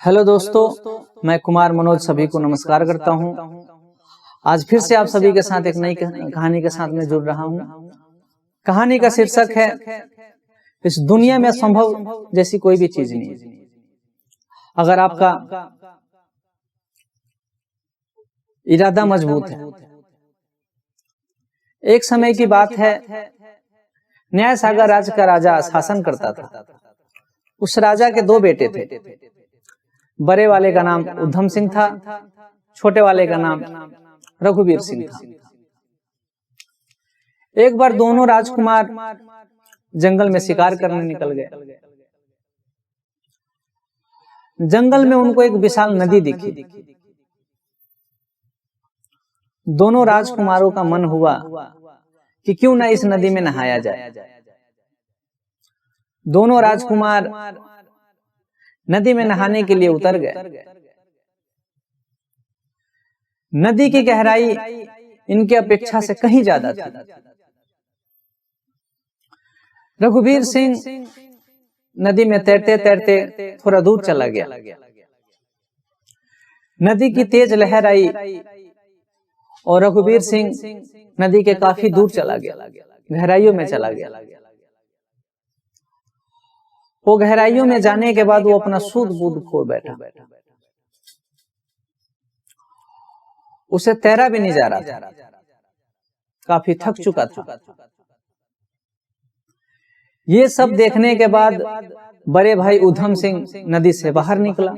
Hello दोस्तों, मैं कुमार मनोज सभी को नमस्कार करता हूं। आज फिर से आप सभी के साथ एक नई कहानी के साथ में जुड़ रहा हूं। कहानी का शीर्षक है इस दुनिया में असंभव जैसी कोई भी चीज नहीं। अगर आपका इरादा मजबूत है। एक समय की बात है, न्याय सागर राज्य का राजा शासन करता था। उस राजा के दो बेटे थे। बड़े वाले का नाम उधम सिंह था, छोटे वाले का नाम रघुवीर सिंह था। एक बार दोनों राजकुमार जंगल में शिकार करने निकल गए। जंगल में उनको एक विशाल नदी दिखी। दोनों राजकुमारों का मन हुआ कि क्यों ना इस नदी में नहाया जाए। दोनों राजकुमार नदी में नहाने के लिए उतर गए। नदी की गहराई इनके अपेक्षा से कहीं ज्यादा थी। रघुवीर सिंह नदी में तैरते तैरते थोड़ा दूर चला गया। नदी की तेज लहर आई और रघुवीर सिंह नदी के काफी दूर चला गया, गहराइयों में चला गया। वो गहराइयों में जाने के बाद वो अपना सूद बूद खो बैठा। उसे तैरा भी नहीं जा रहा था, काफी थक चुका था। ये सब देखने के बाद बड़े भाई उधम सिंह नदी से बाहर निकला।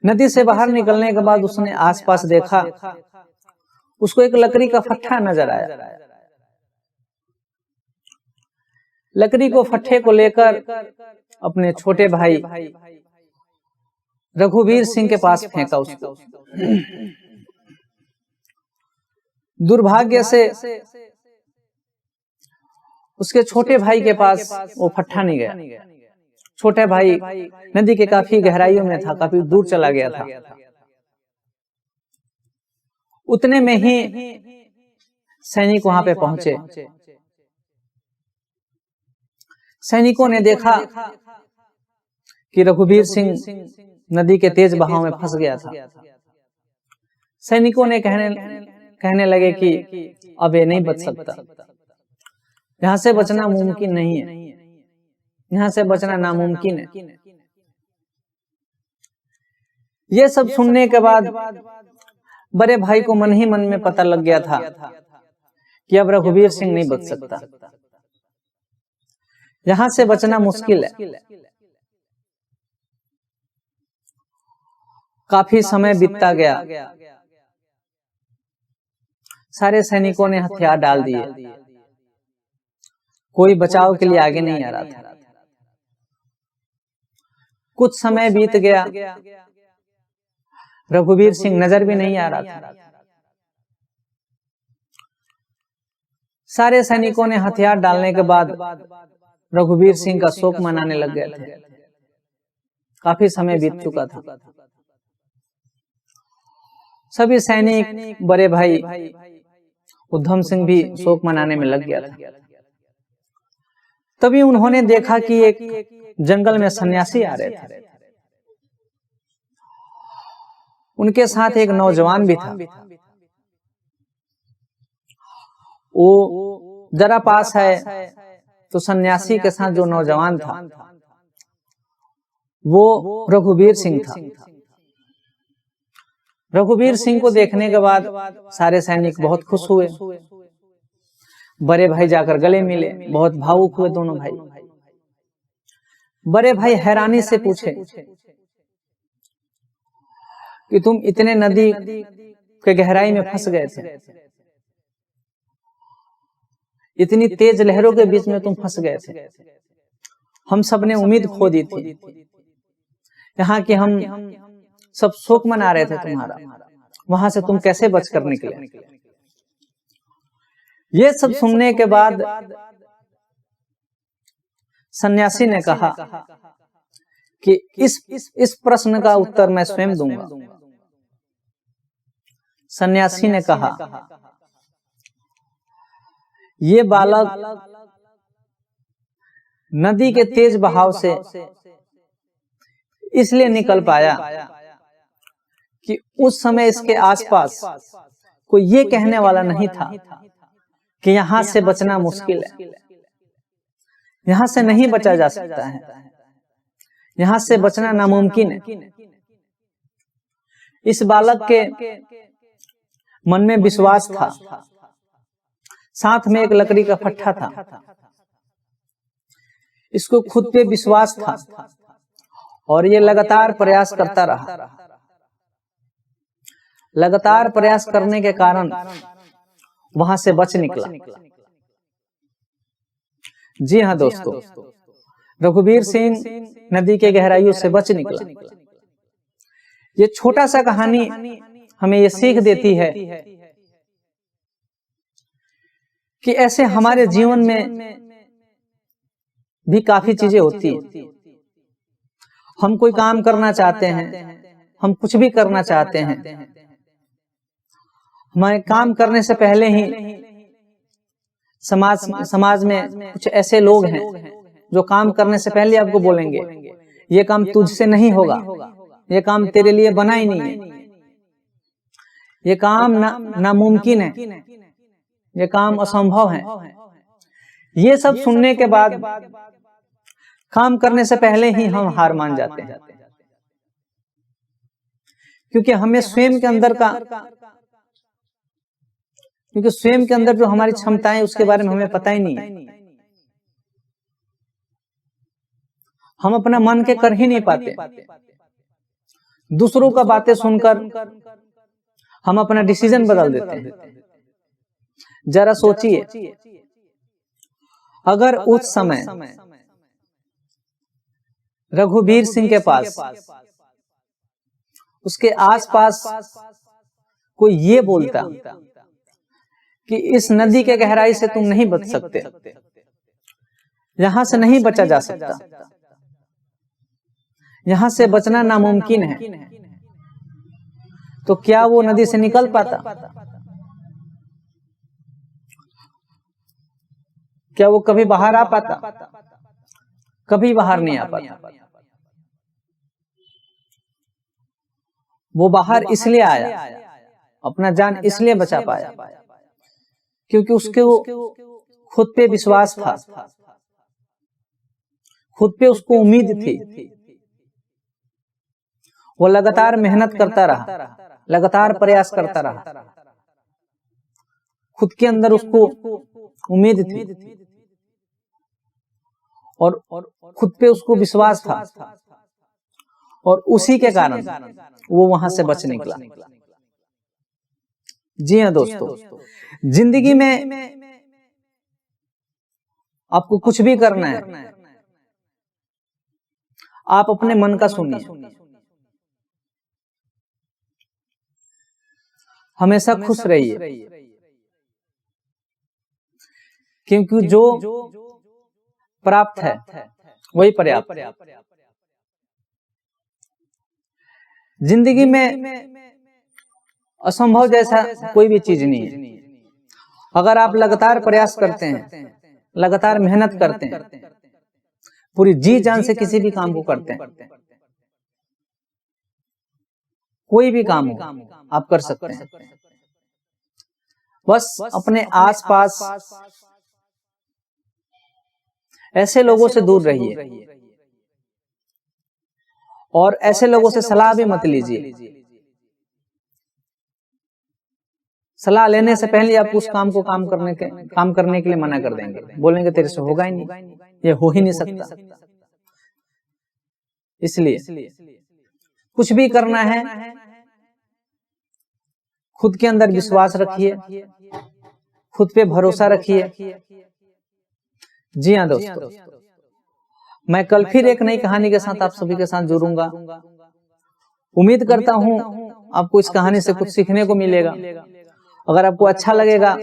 नदी से बाहर निकलने के बाद उसने आसपास देखा। उसको एक लकड़ी का फट्टा नजर आया। लकड़ी को फट्टे को लेकर अपने छोटे भाई रघुवीर सिंह के पास फेंका उसको। दुर्भाग्य से उसके छोटे भाई के पास वो फट्टा नहीं गया। छोटे भाई नदी के काफी गहराइयों में था, काफी दूर चला गया था। उतने में ही सैनिक वहां पे पहुंचे। सैनिकों ने देखा कि रघुवीर सिंह नदी के तेज बहाव में फंस गया था। सैनिकों ने कहने लगे कि अब ये नहीं बच सकता, यहां से बचना मुमकिन नहीं है, यहां से बचना नामुमकिन है। ये सब सुनने के बाद बड़े भाई को मन ही मन में पता लग गया था कि अब रघुवीर सिंह नहीं बच सकता, यहां से बचना मुश्किल है। काफी समय बीतता गया। सारे सैनिकों ने हथियार डाल दिए। कोई बचाव के लिए आगे नहीं आ रहा था। कुछ समय बीत गया, रघुवीर सिंह नजर भी नहीं आ रहा था। सारे सैनिकों ने हथियार डालने के बाद रघुवीर सिंह का शोक मनाने लग गए थे। काफी समय बीत चुका था। सभी सैनिक, बड़े भाई उधम सिंह भी शोक मनाने में लग गया था। तभी उन्होंने देखा कि एक जंगल में सन्यासी आ रहे थे। उनके साथ एक नौजवान भी था। वो जरा पास है तो सन्यासी के साथ जो नौजवान था वो रघुवीर सिंह था। रघुवीर सिंह को देखने के बाद सारे सैनिक बहुत खुश हुए। बड़े भाई जाकर गले मिले, बहुत भावुक हुए दोनों भाई। बड़े भाई हैरानी से पूछे कि तुम इतने नदी के गहराई में फंस गए थे, इतनी तेज लहरों के बीच में तुम फंस गए थे। हम सब ने उम्मीद खो दी थी। यहाँ की हम सब शोक मना रहे थे तुम्हारा, वहां से तुम कैसे बचकर निकले? ये सब सुनने के बाद सन्यासी ने कहा कि इस प्रश्न का उत्तर मैं स्वयं दूंगा। सन्यासी ने कहा, ये बालक नदी के तेज बहाव से इसलिए निकल पाया कि उस समय इसके आसपास कोई ये कहने वाला नहीं था कि यहां से बचना मुश्किल है, यहां से नहीं बचा जा सकता है, यहां से बचना नामुमकिन है। इस बालक के मन में विश्वास था, साथ में एक लकड़ी का फट्टा था। इसको खुद पे विश्वास था और ये लगातार प्रयास करता रहा। लगातार प्रयास करने के कारण वहां से बच निकला। जी हाँ दोस्तों, रघुवीर सिंह नदी के गहराइयों से बच निकला। ये छोटा सा कहानी हमें ये सीख देती है कि ऐसे हमारे जीवन में भी काफी चीजें होती हैं। हम कोई काम करना चाहते हैं, हम कुछ भी करना चाहते हैं, हमारे काम करने से पहले ही समाज में कुछ ऐसे लोग हैं जो काम करने से पहले आपको बोलेंगे ये काम तुझसे नहीं होगा, ये काम तेरे लिए बना ही नहीं है, ये काम नामुमकिन है, ये काम असंभव है। ये सब सुनने के बाद काम करने से पहले ही हम हार मान जाते हैं, क्योंकि हमें स्वयं के अंदर जो हमारी क्षमताएं उसके बारे में हमें पता ही नहीं है। हम अपना मन के कर ही नहीं पाते। दूसरों का बातें सुनकर हम अपना डिसीजन बदल देते हैं। जरा सोचिए, अगर उस समय रघुवीर सिंह के पास उसके आसपास कोई ये बोलता कि इस नदी के गहराई से तुम नहीं बच सकते, यहां से नहीं बचा जा सकता, यहां से बचना नामुमकिन है, तो क्या वो नदी से निकल पाता? क्या वो कभी बाहर आ पाता? कभी बाहर नहीं आ पाता। वो बाहर इसलिए आया, अपना जान इसलिए बचा पाया क्योंकि उसके खुद पे विश्वास था, खुद पे उसको उम्मीद थी। वो लगातार मेहनत करता रहा, लगातार प्रयास करता रहा, खुद के अंदर उसको उम्मीद थी और खुद पे उसको विश्वास था, और उसी के कारण वो वहां से बच निकला। जी हाँ दोस्तों, जिंदगी में आपको कुछ भी करना है, आप अपने मन का सुनिए, हमेशा खुश रहिए, क्योंकि जो प्राप्त है वही पर्याप्त है। जिंदगी में असंभव जैसा कोई भी चीज नहीं है। अगर आप लगातार प्रयास करते हैं, लगातार मेहनत करते हैं, पूरी जी जान से किसी भी काम को करते हैं, कोई भी काम हो आप कर सकते हैं। बस अपने आसपास ऐसे लोगों से दूर रहिए और ऐसे लोगों से सलाह भी मत लीजिए। सलाह लेने से पहले आप उस काम को काम करने के लिए मना कर देंगे, बोलेंगे तेरे से होगा ही नहीं, ये हो ही नहीं सकता। इसलिए कुछ भी करना है, खुद के अंदर विश्वास रखिए, खुद पे भरोसा रखिए। जी हाँ दोस्तों, मैं कल फिर एक नई कहानी के साथ आप सभी के साथ जुड़ूंगा। उम्मीद करता हूं आपको इस कहानी से कुछ सीखने को मिलेगा। अगर आपको अच्छा लगेगा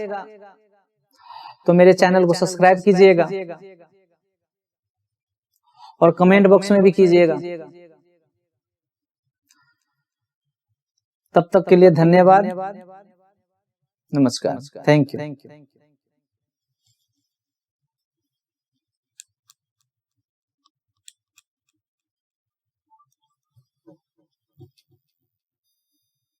तो मेरे चैनल को सब्सक्राइब कीजिएगा और कमेंट बॉक्स में भी कीजिएगा। तब तक के लिए धन्यवाद, नमस्कार, थैंक यू।